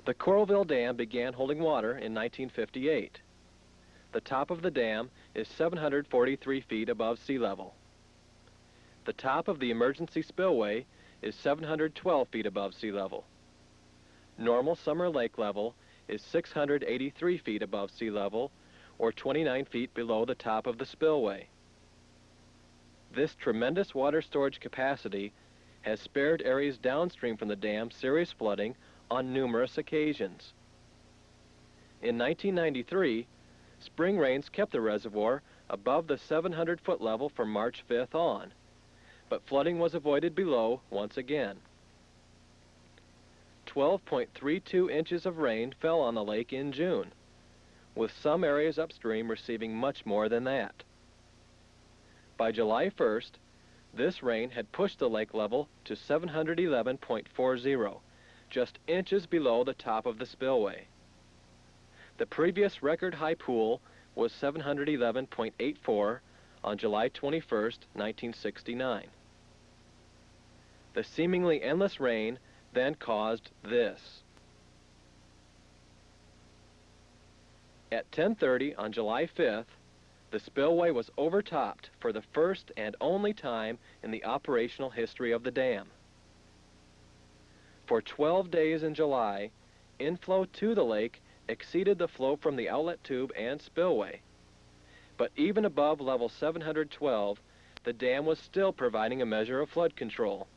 The Coralville Dam began holding water in 1958. The top of the dam is 743 feet above sea level. The top of the emergency spillway is 712 feet above sea level. Normal summer lake level is 683 feet above sea level, or 29 feet below the top of the spillway. This tremendous water storage capacity has spared areas downstream from the dam serious flooding on numerous occasions. In 1993, spring rains kept the reservoir above the 700-foot level from March 5th on, but flooding was avoided below once again. 12.32 inches of rain fell on the lake in June, with some areas upstream receiving much more than that. By July 1st, this rain had pushed the lake level to 711.40, just inches below the top of the spillway. The previous record high pool was 711.84 on July 21, 1969. The seemingly endless rain then caused this. At 10:30 on July 5th, the spillway was overtopped for the first and only time in the operational history of the dam. For 12 days in July, inflow to the lake exceeded the flow from the outlet tube and spillway. But even above level 712, the dam was still providing a measure of flood control.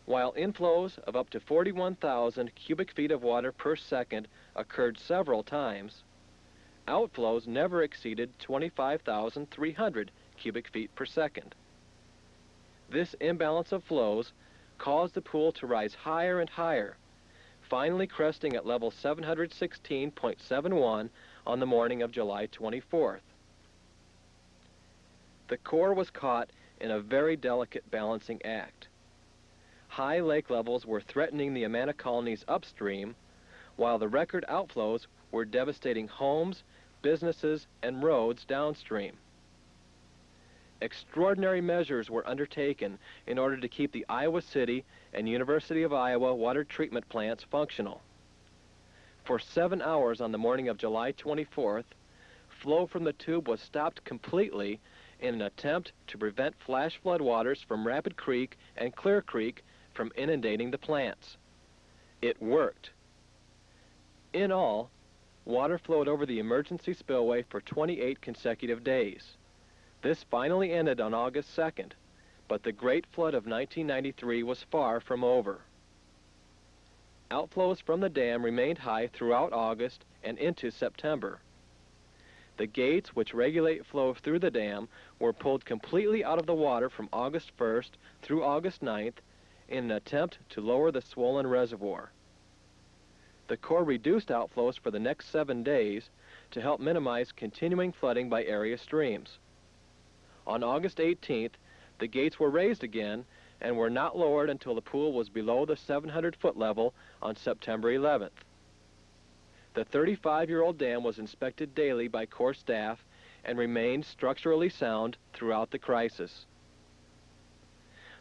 While inflows of up to 41,000 cubic feet of water per second occurred several times, outflows never exceeded 25,300 cubic feet per second. This imbalance of flows caused the pool to rise higher and higher, finally cresting at level 716.71 on the morning of July 24th. The Corps was caught in a very delicate balancing act. High lake levels were threatening the Amana colonies upstream, while the record outflows were devastating homes, businesses, and roads downstream. Extraordinary measures were undertaken in order to keep the Iowa City and University of Iowa water treatment plants functional. For 7 hours on the morning of July 24th, flow from the tube was stopped completely in an attempt to prevent flash flood waters from Rapid Creek and Clear Creek from inundating the plants. It worked. In all, water flowed over the emergency spillway for 28 consecutive days. This finally ended on August 2nd, but the Great Flood of 1993 was far from over. Outflows from the dam remained high throughout August and into September. The gates which regulate flow through the dam were pulled completely out of the water from August 1st through August 9th in an attempt to lower the swollen reservoir. The Corps reduced outflows for the next 7 days to help minimize continuing flooding by area streams. On August 18th, the gates were raised again and were not lowered until the pool was below the 700-foot level on September 11th. The 35-year-old dam was inspected daily by Corps staff and remained structurally sound throughout the crisis.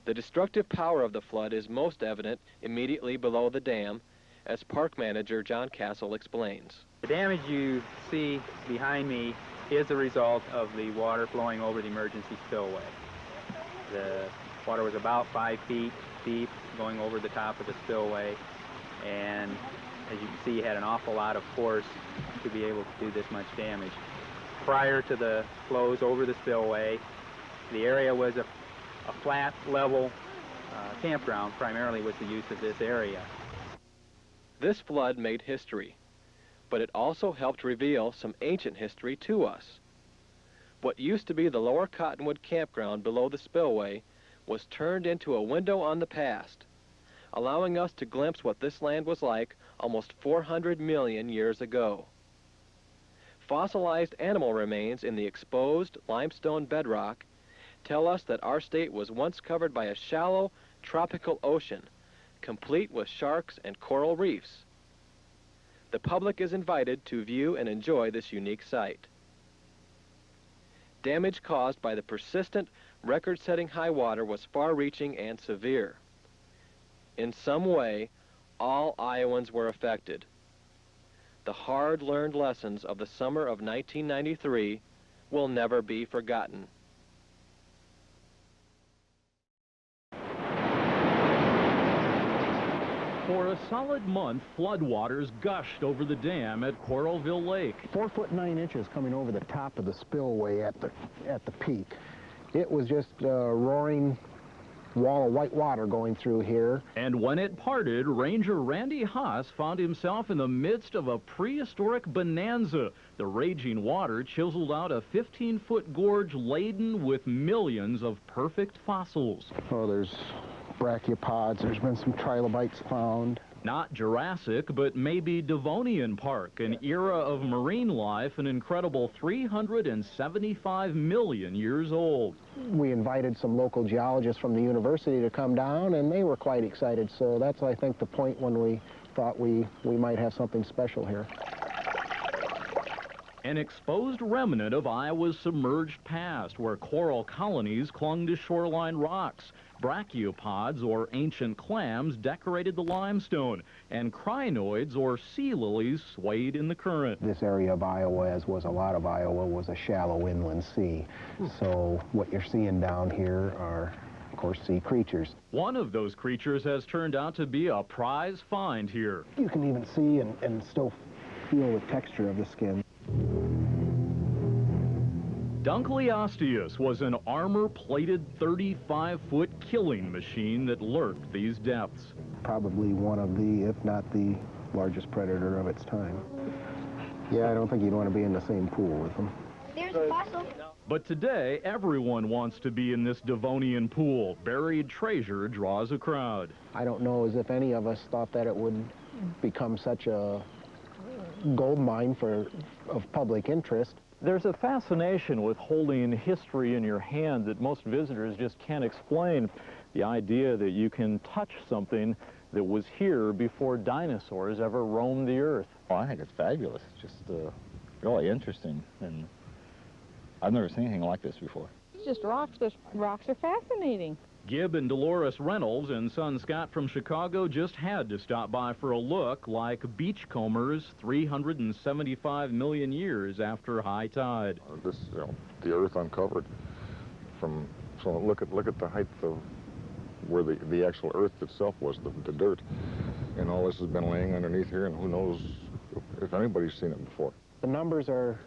The destructive power of the flood is most evident immediately below the dam, as Park Manager John Castle explains. The damage you see behind me is a result of the water flowing over the emergency spillway. The water was about 5 feet deep going over the top of the spillway, and as you can see, had an awful lot of force to be able to do this much damage. Prior to the flows over the spillway, the area was a flat, level campground. Primarily was the use of this area. This flood made history, but it also helped reveal some ancient history to us. What used to be the lower Cottonwood campground below the spillway was turned into a window on the past, allowing us to glimpse what this land was like almost 400 million years ago. Fossilized animal remains in the exposed limestone bedrock tell us that our state was once covered by a shallow tropical ocean, complete with sharks and coral reefs. The public is invited to view and enjoy this unique site. Damage caused by the persistent, record-setting high water was far-reaching and severe. In some way, all Iowans were affected. The hard-learned lessons of the summer of 1993 will never be forgotten. For a solid month, floodwaters gushed over the dam at Coralville Lake. 4 foot 9 inches coming over the top of the spillway at the peak. It was just a roaring wall of white water going through here. And when it parted, Ranger Randy Haas found himself in the midst of a prehistoric bonanza. The raging water chiseled out a 15-foot gorge laden with millions of perfect fossils. Oh, there's brachiopods, there's been some trilobites found. Not Jurassic, but maybe Devonian Park, an era of marine life, an incredible 375 million years old. We invited some local geologists from the university to come down, and they were quite excited. So that's, I think, the point when we thought we might have something special here. An exposed remnant of Iowa's submerged past, where coral colonies clung to shoreline rocks. Brachiopods, or ancient clams, decorated the limestone, and crinoids, or sea lilies, swayed in the current. This area of Iowa, as was a lot of Iowa, was a shallow inland sea. So what you're seeing down here are, of course, sea creatures. One of those creatures has turned out to be a prize find here. You can even see and still feel the texture of the skin. Dunkleosteus was an armor-plated 35-foot killing machine that lurked these depths. Probably one of the, if not the largest predator of its time. Yeah, I don't think you'd want to be in the same pool with them. There's a fossil. But today, everyone wants to be in this Devonian pool. Buried treasure draws a crowd. I don't know as if any of us thought that it would become such a gold mine of public interest. There's a fascination with holding history in your hand that most visitors just can't explain. The idea that you can touch something that was here before dinosaurs ever roamed the earth. Well, I think it's fabulous. Just really interesting, and I've never seen anything like this before. It's just rocks, but rocks are fascinating. Gibb and Dolores Reynolds and son Scott from Chicago just had to stop by for a look, like beachcombers 375 million years after high tide. This, the earth uncovered from, so look at the height of where the actual earth itself was, the dirt. And all this has been laying underneath here, and who knows if anybody's seen it before. The numbers are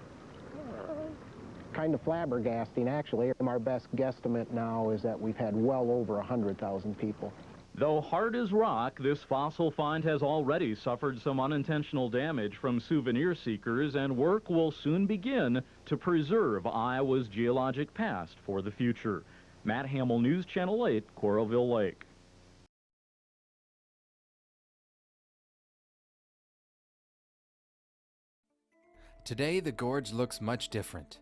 kind of flabbergasting, actually. Our best guesstimate now is that we've had well over 100,000 people. Though hard as rock, this fossil find has already suffered some unintentional damage from souvenir seekers, and work will soon begin to preserve Iowa's geologic past for the future. Matt Hamill, News Channel 8, Coralville Lake. Today, the gorge looks much different.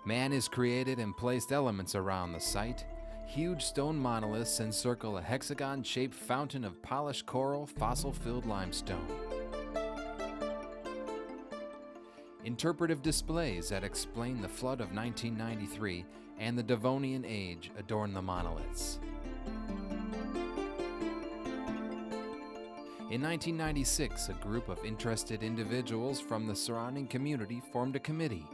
Man has created and placed elements around the site. Huge stone monoliths encircle a hexagon-shaped fountain of polished coral, fossil-filled limestone. Interpretive displays that explain the flood of 1993 and the Devonian age adorn the monoliths. In 1996, a group of interested individuals from the surrounding community formed a committee.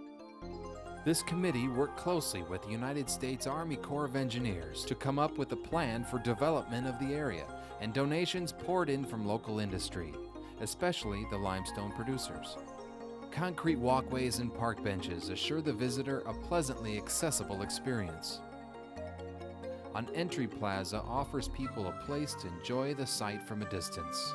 This committee worked closely with the United States Army Corps of Engineers to come up with a plan for development of the area, and donations poured in from local industry, especially the limestone producers. Concrete walkways and park benches assure the visitor a pleasantly accessible experience. An entry plaza offers people a place to enjoy the site from a distance.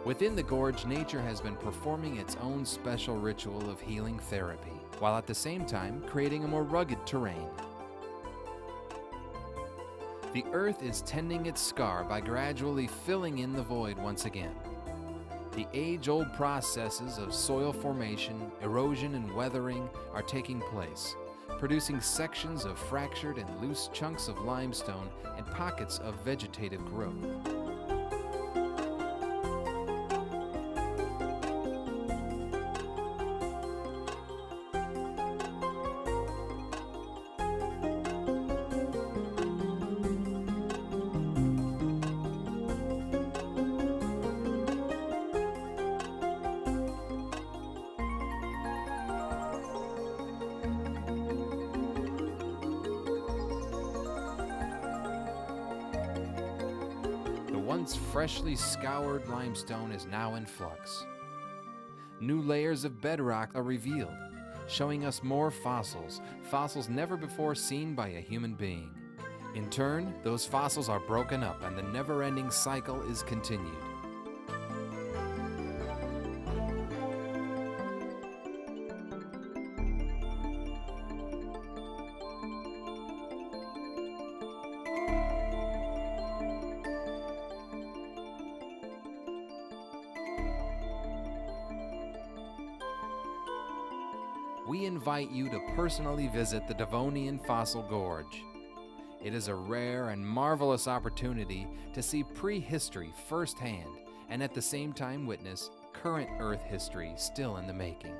Within the gorge, nature has been performing its own special ritual of healing therapy, while at the same time creating a more rugged terrain. The earth is tending its scar by gradually filling in the void once again. The age-old processes of soil formation, erosion, and weathering are taking place, producing sections of fractured and loose chunks of limestone and pockets of vegetative growth. Once freshly scoured limestone is now in flux. New layers of bedrock are revealed, showing us more fossils, fossils never before seen by a human being. In turn, those fossils are broken up and the never-ending cycle is continued. We invite you to personally visit the Devonian Fossil Gorge. It is a rare and marvelous opportunity to see prehistory firsthand and at the same time witness current Earth history still in the making.